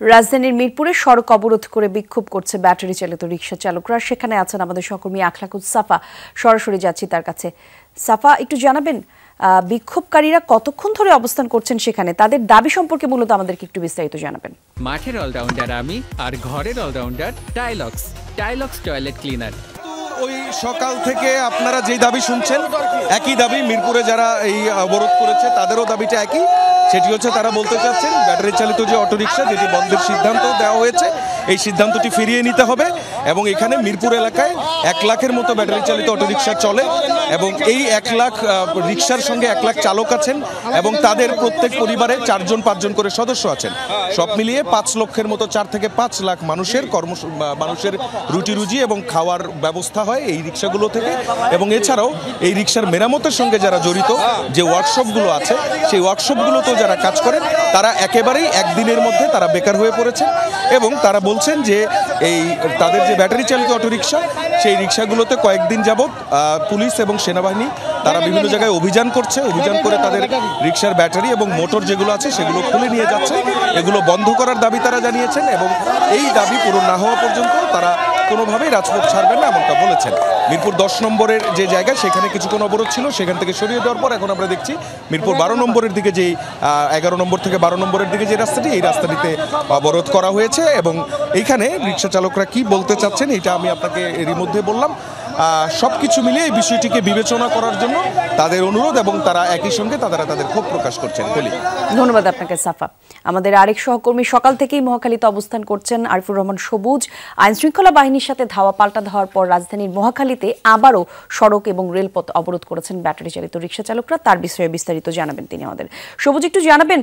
রাজধানীর মিরপুরে সড়ক অবরোধ করে বিক্ষোভ করছে ব্যাটারি চালিত রিকশা চালকরা। সেখানে আছেন আমাদের সহকর্মী আখলাকুজ সাফা। সরাসরি যাচ্ছি তার কাছে। সাফা, একটু জানাবেন বিক্ষোভকারীরা কতক্ষণ ধরে অবস্থান করছেন সেখানে, তাদের দাবি সম্পর্কে মূলত আমাদেরকে একটু বিস্তারিত জানাবেন। মাঠের অলরাউন্ডার আমি, আর ঘরের অলরাউন্ডার টাইলক্স টয়লেট ক্লিনার। ওই সকাল থেকে আপনারা যেই দাবি শুনছেন একই দাবি মিরপুরে যারা এই অবরোধ করেছে তাদেরও দাবিটা একই। সেটি হচ্ছে তারা বলতে চাচ্ছেন ব্যাটারি চালিত যে অটোরিকশা যেটি বন্ধের সিদ্ধান্ত দেওয়া হয়েছে এই সিদ্ধান্তটি ফিরিয়ে নিতে হবে এবং এখানে মিরপুর এলাকায় 1 লাখের মতো ব্যাটারি চালিত অটোরিকশা চলে এবং এই 1 লাখ রিকশার সঙ্গে 1 লাখ চালক আছেন এবং তাদের প্রত্যেক পরিবারে 4-5 করে সদস্য আছেন। সব মিলিয়ে 5 লক্ষের মতো 4 থেকে 5 লাখ মানুষের মানুষের রুটি রুজি এবং খাওয়ার ব্যবস্থা হয় এই রিকশাগুলো থেকে। এবং এছাড়াও এই রিকশার মেরামতের সঙ্গে যারা জড়িত যে ওয়ার্কশপগুলো আছে সেই ওয়ার্কশপগুলোতেও যারা কাজ করেন তারা একেবারেই একদিনের মধ্যে তারা বেকার হয়ে পড়েছেন এবং তারা বলছেন যে এই তাদের যে ব্যাটারি চালিত অটোরিকশা সেই রিকশাগুলোতে কয়েকদিন যাবৎ পুলিশ এবং সেনাবাহিনী তারা বিভিন্ন জায়গায় অভিযান করছে। অভিযান করে তাদের রিকশার ব্যাটারি এবং মোটর যেগুলো আছে সেগুলো খুলে নিয়ে যাচ্ছে। এগুলো বন্ধ করার দাবি তারা জানিয়েছেন এবং এই দাবি পূরণ না হওয়া পর্যন্ত তারা কোনোভাবেই রাজপথ ছাড়বেন না এমনটা বলেছেন। মিরপুর 10 নম্বরের যে জায়গা সেখানে কিছুক্ষণ অবরোধ ছিল, সেখান থেকে সরিয়ে দেওয়ার পর এখন আমরা দেখছি মিরপুর 12 নম্বরের দিকে যেই 11 নম্বর থেকে 12 নম্বরের দিকে যে রাস্তাটি এই রাস্তাটিতে অবরোধ করা হয়েছে এবং এইখানে রিকশা চালকরা কি বলতে চাচ্ছেন এটা আমি আপনাকে এরই মধ্যে বললাম। সব কিছু মিলিয়ে এই বিষয়টিকে বিবেচনা করার জন্য তাদের অনুরোধ এবং তারা একই সঙ্গে তাদের ক্ষোভ প্রকাশ করছেন। বলি ধন্যবাদ আপনাকে সাফা। আমাদের আরেক সহকর্মী সকাল থেকেই মহাখালীতে অবস্থান করছেন আরিফুর রহমান সবুজ। আইনশৃঙ্খলা বাহিনীর সাথে ধাওয়া পাল্টা ধাওয়ার পর রাজধানীর মহাখালীতে আবারও সড়ক এবং রেলপথ অবরোধ করেছেন ব্যাটারি চালিত রিকশা চালকরা। তার বিষয়ে বিস্তারিত জানাবেন তিনি আমাদের। সবুজ, একটু জানাবেন,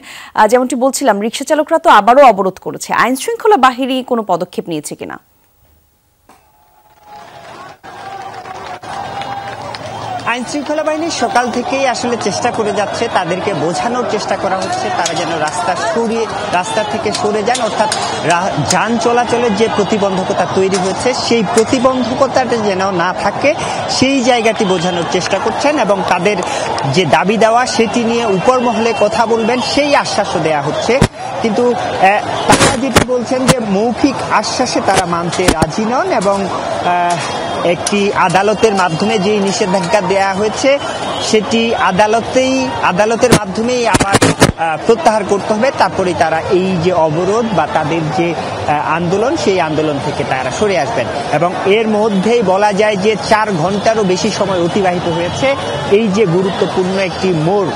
যেমনটি বলছিলাম রিকশা চালকরা তো আবারও অবরোধ করেছে, আইনশৃঙ্খলা বাহিনী কোনো পদক্ষেপ নিয়েছে কিনা? আইনশৃঙ্খলা বাহিনী সকাল থেকেই আসলে চেষ্টা করে যাচ্ছে, তাদেরকে বোঝানোর চেষ্টা করা হচ্ছে তারা যেন রাস্তা থেকে সরে যান, অর্থাৎ যান চলাচলের যে প্রতিবন্ধকতা তৈরি হয়েছে সেই প্রতিবন্ধকতাটা যেন না থাকে সেই জায়গাটি বোঝানোর চেষ্টা করছেন এবং তাদের যে দাবি দেওয়া সেটি নিয়ে উপর মহলে কথা বলবেন সেই আশ্বাসও দেয়া হচ্ছে। কিন্তু তারা যেটি বলছেন যে মৌখিক আশ্বাসে তারা মানতে রাজি নন এবং একটি আদালতের মাধ্যমে যে নিষেধাজ্ঞা দেয়া হয়েছে সেটি আদালতের মাধ্যমেই আবার প্রত্যাহার করতে হবে, তারপরে তারা এই যে অবরোধ বা তাদের যে আন্দোলন সেই আন্দোলন থেকে তারা সরে আসবেন। এবং এর মধ্যেই বলা যায় যে 4 ঘন্টারও বেশি সময় অতিবাহিত হয়েছে। এই যে গুরুত্বপূর্ণ একটি মোড়,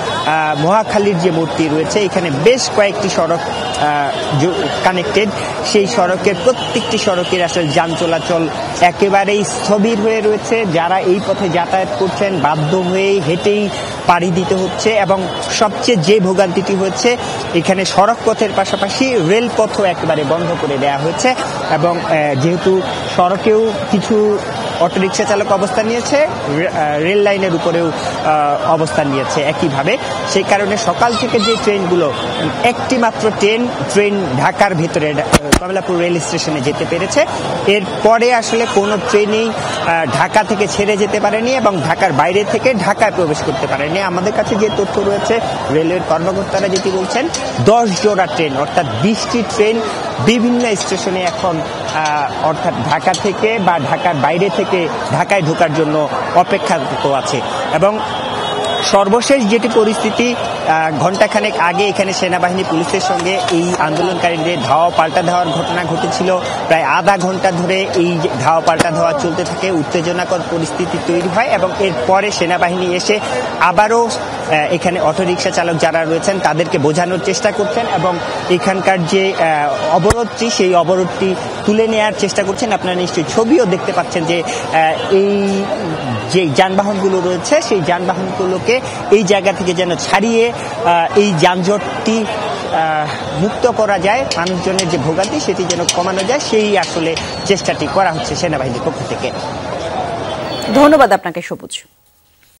মহাখালীর যে মোড়টি রয়েছে এখানে বেশ কয়েকটি সড়ক কানেক্টেড, সেই সড়কের প্রত্যেকটি সড়কের আসলে যান চলাচল একেবারেই স্থবির হয়ে রয়েছে। যারা এই পথে যাতায়াত করছেন বাধ্য হয়েই হেঁটেই পাড়ি দিতে হচ্ছে এবং সবচেয়ে যে ভোগান্তিটি হচ্ছে এখানে সড়ক পথের পাশাপাশি রেলপথও একেবারে বন্ধ করে দেওয়া হয়েছে এবং যেহেতু সড়কেও কিছু অটোরিকশা চালক অবস্থান নিয়েছে, রেল লাইনের উপরেও অবস্থান নিয়েছে একইভাবে। সেই কারণে সকাল থেকে যে ট্রেনগুলো, একটি মাত্র ট্রেন ঢাকার ভেতরে কমলাপুর রেল স্টেশনে যেতে পেরেছে, এরপরে আসলে কোনো ট্রেনেই ঢাকা থেকে ছেড়ে যেতে পারেনি এবং ঢাকার বাইরে থেকে ঢাকায় প্রবেশ করতে পারেনি। আমাদের কাছে যে তথ্য রয়েছে রেলওয়ের কর্মকর্তারা যেটি বলছেন 10 জোড়া ট্রেন অর্থাৎ 20টি ট্রেন বিভিন্ন স্টেশনে এখন অর্থাৎ ঢাকা থেকে বা ঢাকার বাইরে থেকে ঢাকায় ঢোকার জন্য অপেক্ষারত আছে। এবং সর্বশেষ যেটি পরিস্থিতি, ঘণ্টাখানেক আগে এখানে সেনাবাহিনী পুলিশের সঙ্গে এই আন্দোলনকারীদের ধাওয়া পাল্টা ধাওয়ার ঘটনা ঘটেছিল। প্রায় আধা ঘন্টা ধরে এই ধাওয়া পাল্টা ধাওয়া চলতে থাকে, উত্তেজনাকর পরিস্থিতি তৈরি হয় এবং এরপরে সেনাবাহিনী এসে আবারও এখানে অটোরিকশা চালক যারা রয়েছেন তাদেরকে বোঝানোর চেষ্টা করছেন এবং এখানকার যে অবরোধটি সেই অবরোধটি তুলে নেওয়ার চেষ্টা করছেন। আপনারা নিশ্চয়ই ছবিও দেখতে পাচ্ছেন যে এই যে যানবাহনগুলো রয়েছে সেই যানবাহনগুলোকে এই জায়গা থেকে যেন ছাড়িয়ে এই যানজটটি মুক্ত করা যায়, মানুষজনের যে ভোগান্তি সেটি যেন কমানো যায় সেই আসলে চেষ্টাটি করা হচ্ছে সেনাবাহিনীর পক্ষ থেকে। ধন্যবাদ আপনাকে সবুজ।